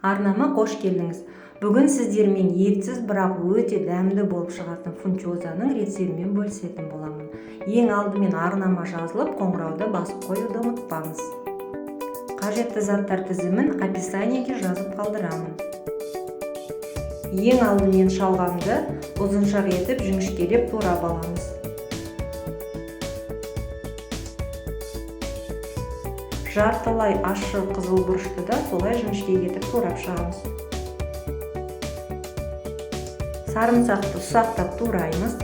Арнама қош келдіңіз. Бүгін сіздермен етсіз бірақ өте дәмді болып шығатын фунчозаның рецептімен бөлісетін боламын. Ең алдымен арнама жазылып, қоңырауды басып қоюды ұмытпаңыз. Қажетті заттар тізімін описаниеге жазып қалдырамын. Ең алдымен шалғамды ұзыншақ етіп жіңішкелеп турап аламыз. Жартылай ащы қызыл бұрышты да солай жіңішке етіп турап шығамыз. Сарымсақты ұсақтап тураймыз.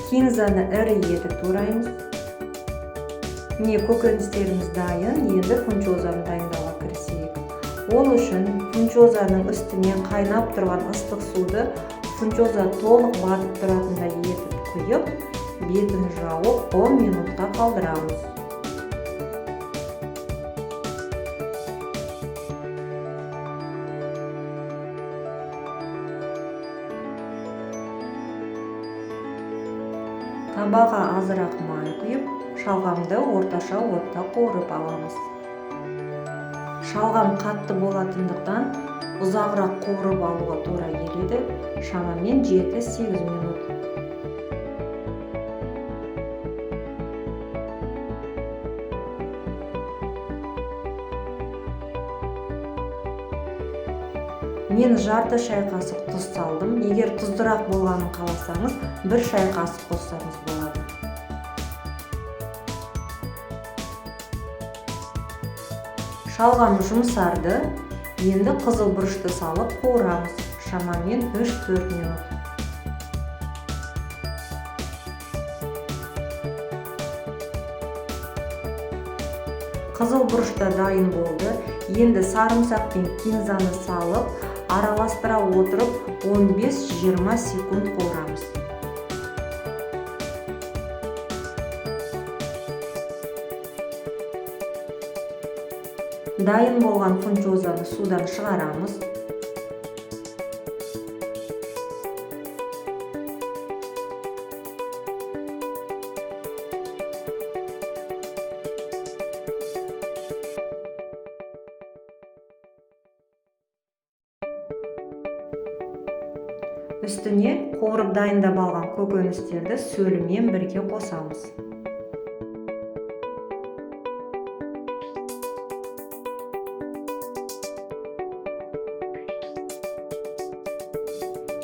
Кинзаны ірі етіп тураймыз. Міне көкөністеріміз дайын, енді фунчозаны дайындауға кірісейік. Ол үшін фунчозаның үстінен қайнап тұрған ыстық суды фунчоза толық батып тұратындай етіп құйып, бетін жауып 10 минутқа қалдырамыз. Табаға азырақ май құйып, шалғамды орташа отта қуырып аламыз. Шалғам қатты болатындықтан ұзағырақ қуырып алуға тура келеді, шамамен 7-8 минут. Мен жарты шай қасық тұз салдым. Егер тұздырақ болғанын қаласаңыз, 1 шай қасық қоссаңыз болады. Шалғам жұмсарды. Енді қызыл бұрышты салып қуырамыз, шамамен 3-4 минут. Қызыл бұрышта дайын болды. Енді сарымсақ пен кинзаны салып, араластыра отырып 15-20 секунд қуырамыз. Дайын болған фунчозаны судан шығарамыз. Үстіне қуырып дайындап алған көкөністерді сөлімен бірге қосамыз.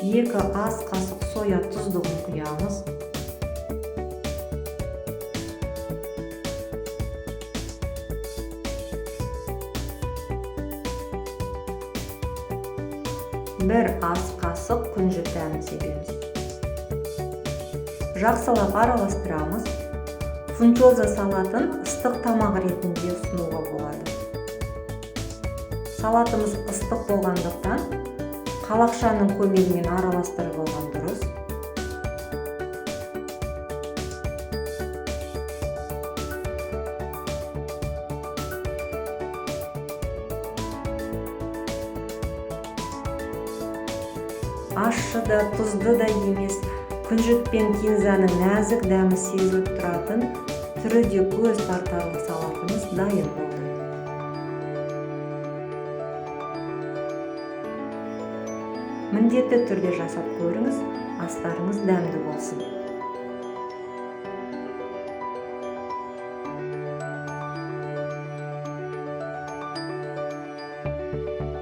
Екі ас қасық соя тұздығын құямыз. Бір ас қасық күнжіт дәмін себеміз. Жақсылап араластырамыз. Фунчоза салатын ыстық тамақ ретінде ұсынуға болады. Салатымыз ыстық болғандықтан қалақшаның көмегімен араластырып алған дұрыс. Ащы да, тұзды да емес, күнжіт пен кинзаның нәзік дәмі сезіліп тұратын, түрі де көз тартарлық салатымыз дайын болды. Міндетті түрде жасап көріңіз, астарыңыз дәмді болсын.